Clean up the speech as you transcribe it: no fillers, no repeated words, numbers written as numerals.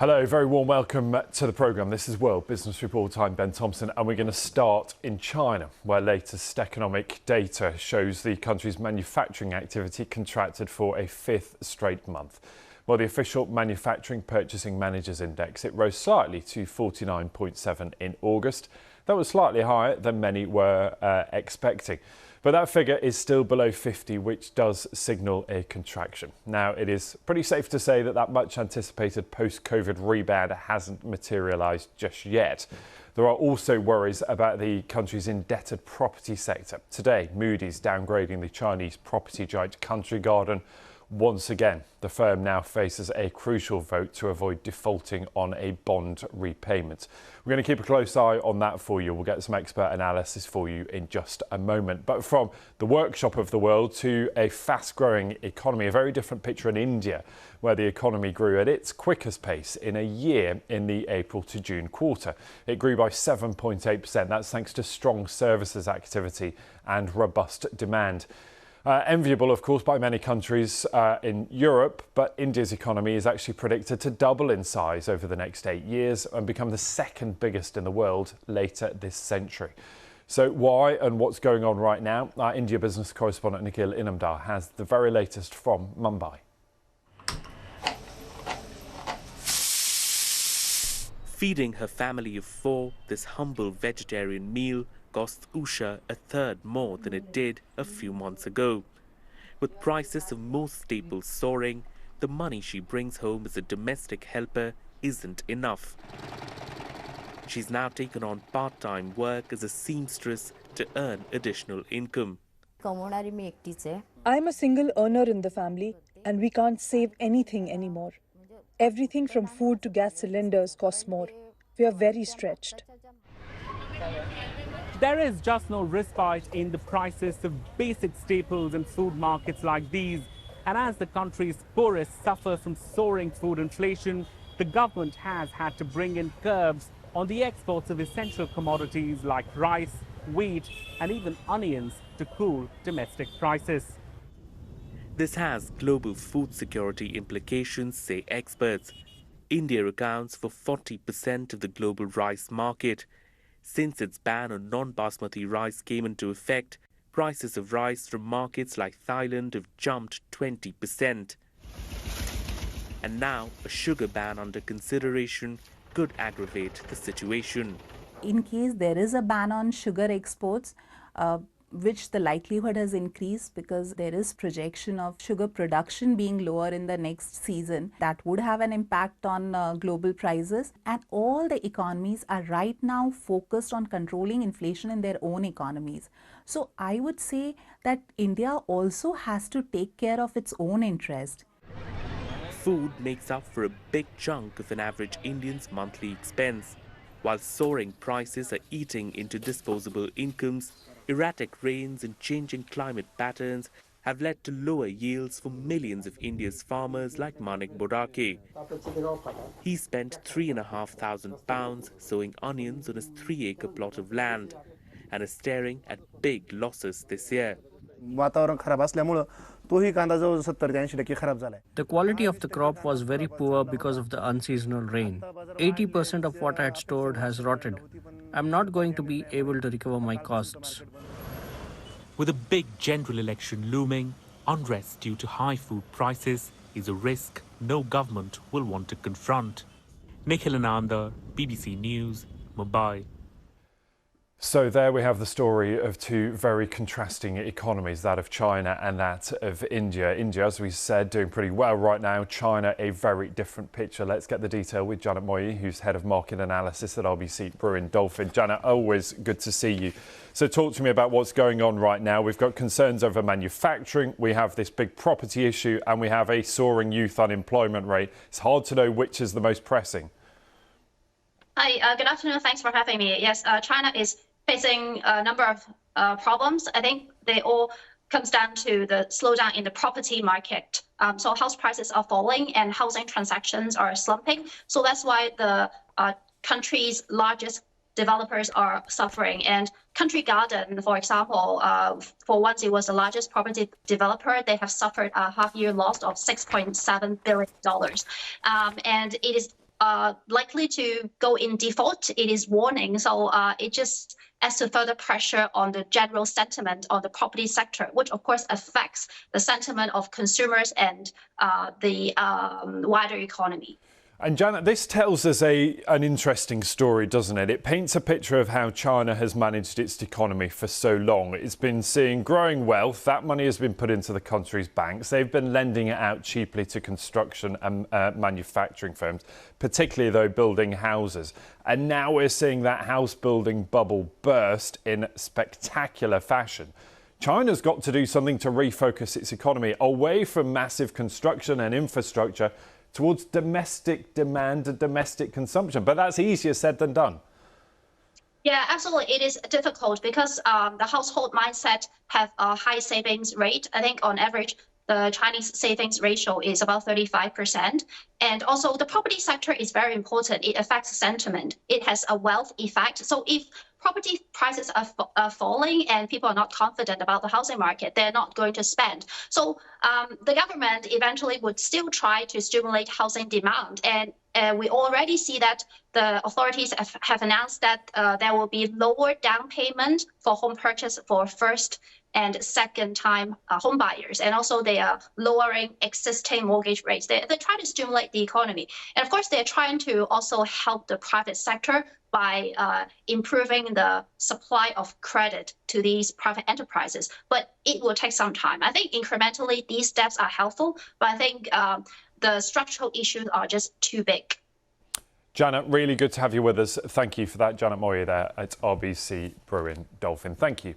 Hello, very warm welcome to the programme. This is World Business Report. I'm Ben Thompson, and we're going to start in China, where latest economic data shows the country's manufacturing activity contracted for a fifth straight month. Well, the official Manufacturing Purchasing Managers Index, it rose slightly to 49.7 in August. That was slightly higher than many were expecting. But that figure is still below 50, which does signal a contraction. Now, it is pretty safe to say that much anticipated post-COVID rebound hasn't materialised just yet. There are also worries about the country's indebted property sector. Today, Moody's downgrading the Chinese property giant Country Garden. Once again, the firm now faces a crucial vote to avoid defaulting on a bond repayment. We're going to keep a close eye on that for you. We'll get some expert analysis for you in just a moment. But from the workshop of the world to a fast-growing economy, a very different picture in India, where the economy grew at its quickest pace in a year in the April to June quarter. It grew by 7.8%. That's thanks to strong services activity and robust demand. Enviable, of course, by many countries in Europe, but India's economy is actually predicted to double in size over the next 8 years and become the second biggest in the world later this century. So why and what's going on right now? Our India business correspondent Nikhil Inamdar has the very latest from Mumbai. Feeding her family of 4, this humble vegetarian meal costs Usha a third more than it did a few months ago. With prices of most staples soaring, the money she brings home as a domestic helper isn't enough. She's now taken on part-time work as a seamstress to earn additional income. I'm a single earner in the family, and we can't save anything anymore. Everything from food to gas cylinders costs more. We are very stretched. There is just no respite in the prices of basic staples in food markets like these. And as the country's poorest suffer from soaring food inflation, the government has had to bring in curbs on the exports of essential commodities like rice, wheat, and even onions to cool domestic prices. This has global food security implications, say experts. India accounts for 40% of the global rice market. Since its ban on non-basmati rice came into effect, prices of rice from markets like Thailand have jumped 20%. And now, a sugar ban under consideration could aggravate the situation. In case there is a ban on sugar exports, which the likelihood has increased because there is projection of sugar production being lower in the next season, that would have an impact on global prices. And all the economies are right now focused on controlling inflation in their own economies. So I would say that India also has to take care of its own interest. Food makes up for a big chunk of an average Indian's monthly expense. While soaring prices are eating into disposable incomes, erratic rains and changing climate patterns have led to lower yields for millions of India's farmers like Manik Borake. He spent £3,500 sowing onions on his 3-acre plot of land and is staring at big losses this year. The quality of the crop was very poor because of the unseasonal rain. 80% of what I had stored has rotted. I'm not going to be able to recover my costs. With a big general election looming, unrest due to high food prices is a risk no government will want to confront. Nikhil Inamdar, BBC News, Mumbai. So there we have the story of two very contrasting economies, that of China and that of India. India, as we said, doing pretty well right now. China, a very different picture. Let's get the detail with Janet Moyi, who's head of market analysis at RBC Brewin Dolphin. Janet, always good to see you. So talk to me about what's going on right now. We've got concerns over manufacturing. We have this big property issue and we have a soaring youth unemployment rate. It's hard to know which is the most pressing. Hi, good afternoon. Thanks for having me. Yes, China is facing a number of problems. I think they all comes down to the slowdown in the property market. So house prices are falling and housing transactions are slumping. So that's why the country's largest developers are suffering. And Country Garden, for example, for once it was the largest property developer, they have suffered a half-year loss of $6.7 billion. And it is likely to go in default. It is warning. So it just adds to further pressure on the general sentiment on the property sector, which of course affects the sentiment of consumers and the wider economy. And Janet, this tells us an interesting story, doesn't it? It paints a picture of how China has managed its economy for so long. It's been seeing growing wealth. That money has been put into the country's banks. They've been lending it out cheaply to construction and manufacturing firms, particularly though building houses. And now we're seeing that house building bubble burst in spectacular fashion. China's got to do something to refocus its economy away from massive construction and infrastructure towards domestic demand and domestic consumption. But that's easier said than done. Yeah, absolutely. It is difficult because the household mindset have a high savings rate. I think on average, the Chinese savings ratio is about 35%. And also the property sector is very important. It affects sentiment. It has a wealth effect. So if property prices are falling and people are not confident about the housing market, they're not going to spend. So the government eventually would still try to stimulate housing demand. And we already see that the authorities have announced that there will be lower down payment for home purchase for first and second time home buyers. And also they are lowering existing mortgage rates. They're trying to stimulate the economy. And of course, they're trying to also help the private sector by improving the supply of credit to these private enterprises. But it will take some time. I think incrementally these steps are helpful, but I think the structural issues are just too big. Janet, really good to have you with us. Thank you for that. Janet Moyer there at RBC Brewin Dolphin. Thank you.